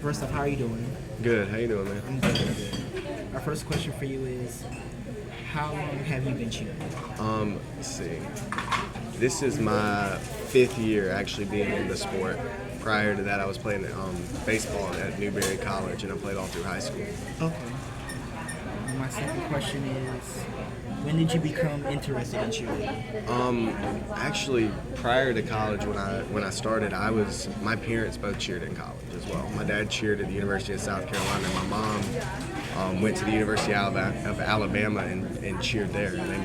First off, how are you doing? Good. How you doing, man? I'm good. Our first question for you is, how long have you been cheering? Let's see. This is my 5th year actually being in the sport. Prior to that, I was playing baseball at Newberry College, and I played all through high school. Okay. My second question is, when did you become interested in cheerleading? Actually, prior to college, when I started, my parents both cheered in college as well. My dad cheered at the University of South Carolina, and my mom went to the University of Alabama and cheered there. And they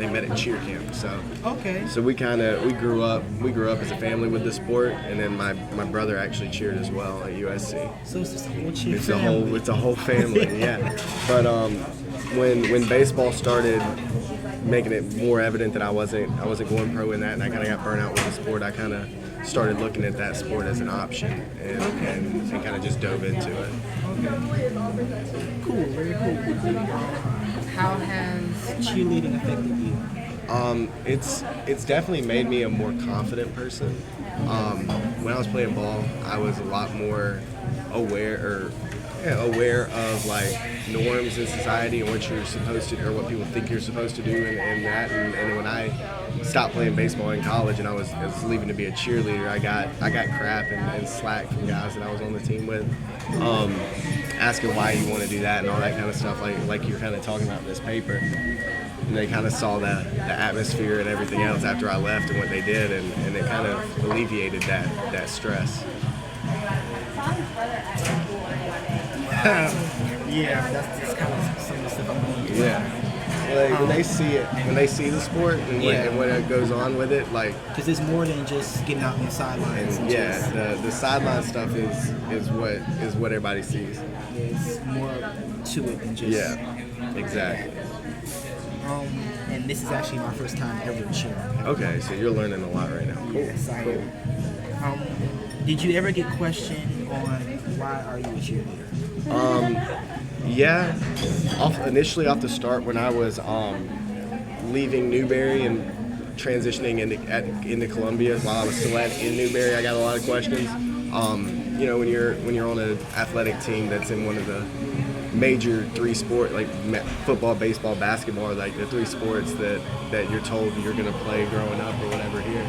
met at cheer camp. So Okay. So we grew up as a family with the sport, and then my brother actually cheered as well at USC. So it's just a whole cheer family. It's a whole family, yeah. But when baseball started making it more evident that I wasn't going pro in that, and I kind of got burnt out with the sport, I kind of started looking at that sport as an option and kind of just dove into it. Cool, very cool. How has cheerleading affected you? It's definitely made me a more confident person. When I was playing ball, I was a lot more aware of like norms in society and what you're supposed to, or what people think you're supposed to do, and then when I stopped playing baseball in college and I was leaving to be a cheerleader, I got crap and slack from guys that I was on the team with, asking why you want to do that and all that kind of stuff, like you're kind of talking about in this paper. And they kind of saw the atmosphere and everything else after I left and what they did, and it kind of alleviated that stress. Yeah, that's just kind of some of the stuff I'm going through. Yeah. Like, when they see the sport and what it goes on with it, like, because it's more than just getting out on the sidelines. And the sideline stuff is what everybody sees. There's more to it than just. Yeah, exactly. And this is actually my first time ever cheering. Okay, so you're learning a lot right now. Cool. Yes, I am. Did you ever get questioned on why are you a cheerleader? Yeah. Initially off the start, when I was leaving Newberry and transitioning into Columbia while I was still in Newberry, I got a lot of questions. When you're on an athletic team that's in one of the major 3 sport, like football, baseball, basketball, are like the 3 sports that you're told you're going to play growing up or whatever here.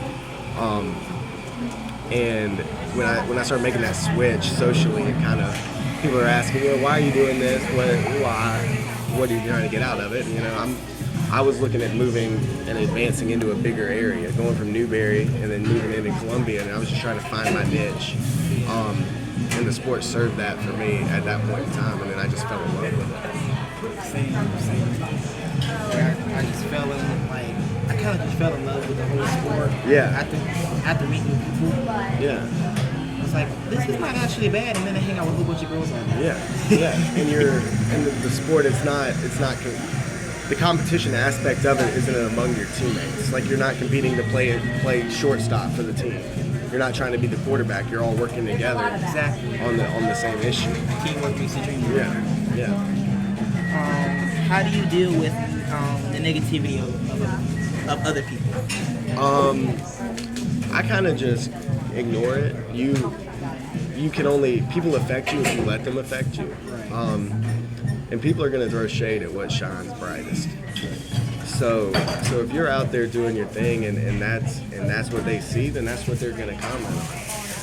And when I started making that switch socially, it kind of, people are asking, why are you doing this? What are you trying to get out of it? And, I was looking at moving and advancing into a bigger area, going from Newberry and then moving into Columbia, and I was just trying to find my niche. And the sport served that for me at that point in time, and then I just fell in love with it. Same. I just fell in, I kind of just fell in love with the whole sport. Yeah. After meeting people. Yeah. It's like, this is not actually bad, and then I hang out with a whole bunch of girls like that. Yeah. And the sport, it's not the competition aspect of it isn't among your teammates. Like, you're not competing to play shortstop for the team. You're not trying to be the quarterback. You're all working together. Exactly. On the same issue. Teamwork makes the dream work. Yeah. How do you deal with the negativity of other people? I kind of just ignore it. People affect you if you let them affect you. Right. And people are going to throw shade at what shines brightest. So if you're out there doing your thing and that's what they see, then that's what they're going to comment on.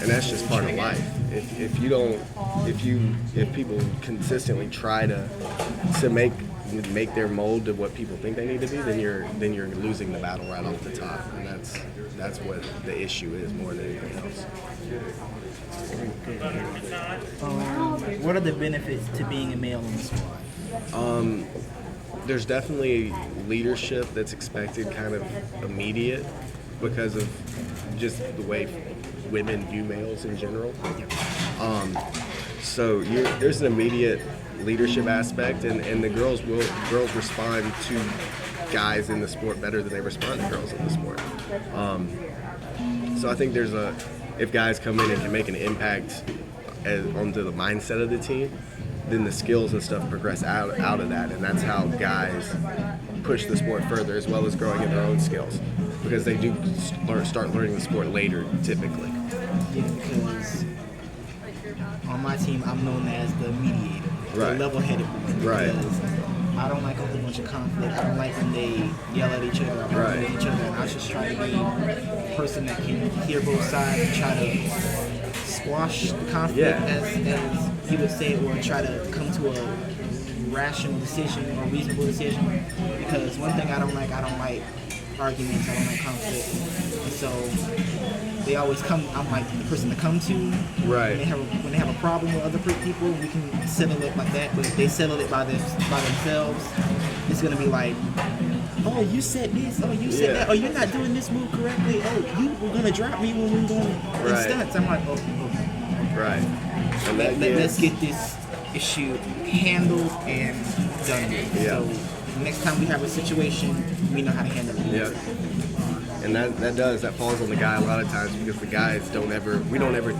And that's just part of life. If people consistently try to make their mold to what people think they need to be, then you're losing the battle right off the top. And that's what the issue is more than anything else. What are the benefits to being a male on the squad? There's definitely leadership that's expected, kind of immediate, because of just the way women view males in general. So there's an immediate leadership aspect, and the girls respond to guys in the sport better than they respond to girls in the sport. So I think if guys come in and can make an impact onto the mindset of the team, then the skills and stuff progress out of that, and that's how guys push the sport further, as well as growing in their own skills, because they do start learning the sport later, typically. Yeah, because on my team, I'm known as the mediator, the level-headed one. Right. Because I don't like a whole bunch of conflict. I don't like when they yell at each other or argue with each other. And I just try to be a person that can hear both sides and try to squash the conflict, as you would say, or try to come to a rational decision or reasonable decision. Because one thing I don't like arguments, I don't like conflict. And so they always come, I'm like the person to come to. Right. When they have a problem with other people, we can settle it like that. But if they settle it by themselves, it's going to be like, oh, you said this, oh, you said that, oh, you're not doing this move correctly, oh, you were going to drop me when we were going in stunts. I'm like, oh. Right. And let's get this issue handled and done with. Yeah. So next time we have a situation, we know how to handle it. Yeah. And that falls on the guy a lot of times, because the guys don't ever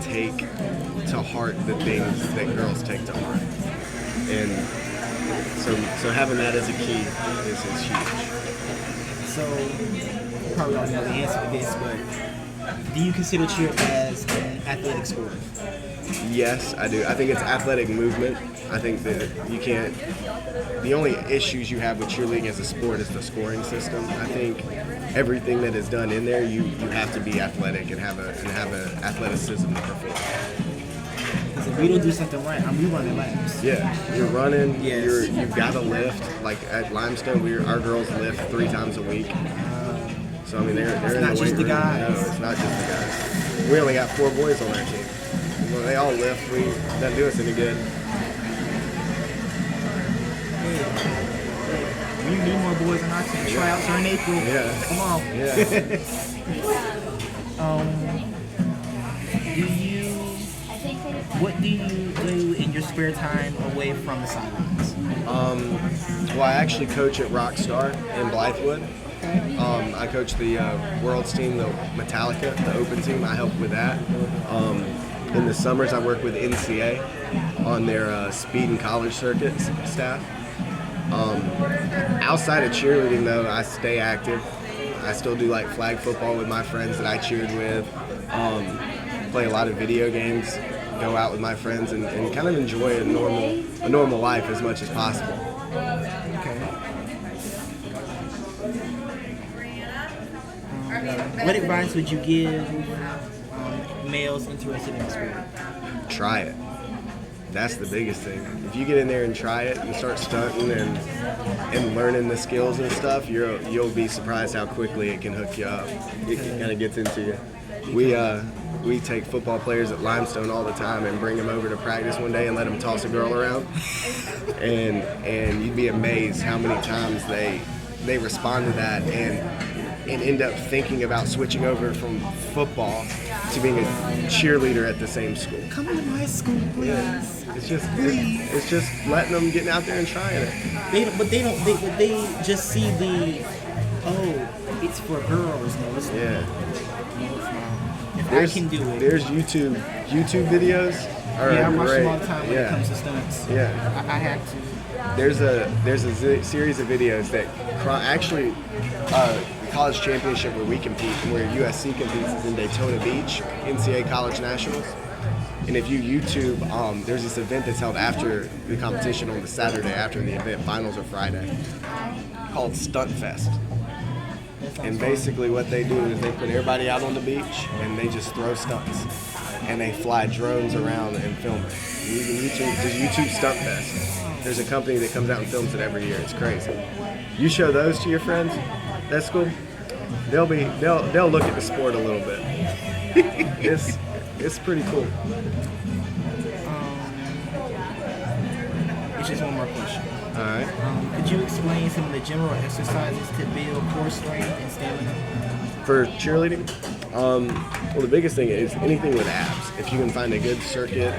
take to heart the things that girls take to heart. And so having that as a key is huge. So you probably already know the answer to this, but do you consider cheer as an athletic sport? Yes, I do. I think it's athletic movement. I think that the only issues you have with cheerleading as a sport is the scoring system. I think everything that is done in there, you have to be athletic and have an athleticism to perform. Because if we don't do something right, we running laps. Yeah, you're running. Yes. You've got to lift. Like at Limestone, our girls lift 3 times a week. So I mean, they're in the weight room. It's not just the guys. No, it's not just the guys. We only got 4 boys on our team. Well, they all lift. Doesn't do us any good. We need more boys on our team. Tryouts are in April. Yeah. Come on. Yeah. What do you do in your spare time away from the sidelines? Well, I actually coach at Rockstar in Blythewood. I coach the World's team, the Metallica, the Open team. I help with that. In the summers, I work with NCA on their speed and college circuit staff. Outside of cheerleading, though, I stay active. I still do like flag football with my friends that I cheered with. Play a lot of video games. Go out with my friends and kind of enjoy a normal life as much as possible. Okay. What advice would you give males interested in the sport? Try it. That's the biggest thing. If you get in there and try it and start stunting and learning the skills and stuff, you'll be surprised how quickly it can hook you up. It kind of gets into you. We take football players at Limestone all the time and bring them over to practice one day and let them toss a girl around. And you'd be amazed how many times they respond to that and end up thinking about switching over from football to being a cheerleader at the same school. Come to my school, please. Yeah. It's just letting them getting out there and trying it. They just see it's for girls. No, it's not. Yeah. No, it's not. I can do it. There's YouTube videos. I watch great. them all the time when it comes to stunts. Yeah. I have to. There's a series of videos that actually the college championship where we compete and where USC competes is in Daytona Beach, NCAA College Nationals. And if you YouTube, there's this event that's held after the competition on the Saturday after the event. Finals are Friday, called Stunt Fest. And basically what they do is they put everybody out on the beach and they just throw stunts. And they fly drones around and film it. And you can YouTube Stunt Fest. There's a company that comes out and films it every year. It's crazy. You show those to your friends, that's cool. They'll look at the sport a little bit. It's pretty cool. It's just one more question. All right. Could you explain some of the general exercises to build core strength and stamina? For cheerleading, well, the biggest thing is anything with abs. If you can find a good circuit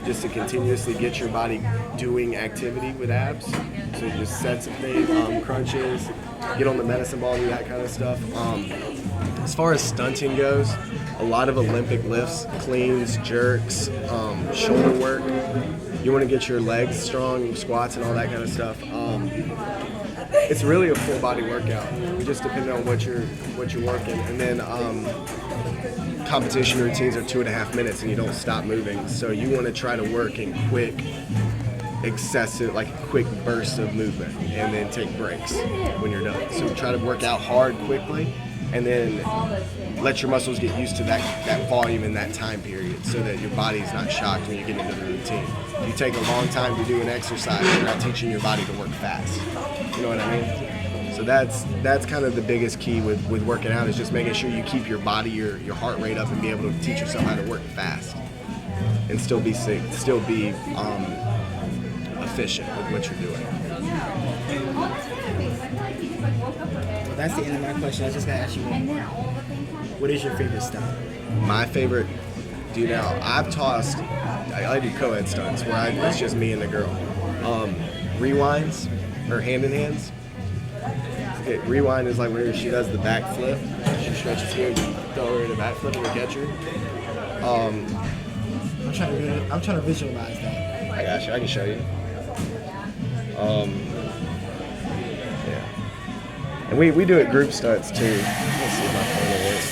just to continuously get your body doing activity with abs, so just sets of things, crunches, get on the medicine ball, do that kind of stuff. As far as stunting goes, a lot of Olympic lifts, cleans, jerks, shoulder work. You want to get your legs strong, squats and all that kind of stuff. It's really a full body workout, just depending on what you're working. And then competition routines are 2.5 minutes and you don't stop moving. So you want to try to work in quick, excessive, like quick bursts of movement, and then take breaks when you're done. So try to work out hard quickly, and then let your muscles get used to that volume in that time period, so that your body's not shocked when you get into the routine. If you take a long time to do an exercise, you're not teaching your body to work fast. You know what I mean? So that's kind of the biggest key with working out, is just making sure you keep your body, your heart rate up, and be able to teach yourself how to work fast and still be efficient with what you're doing. Well, that's the end of my question. I was just gonna ask you one more. What is your favorite style? My favorite, I've tossed, I do co-ed stunts where it's just me and the girl. Rewinds, or hand in hands. Okay, rewind is like where she does the back flip. She stretches here, you throw her in the back flip and catch her. I'm trying to visualize that. I got you, I can show you. Yeah. And we do it group stunts too. Let's see if my phone will work.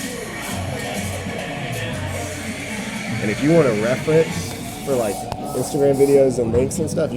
And if you want a reference for like Instagram videos and links and stuff,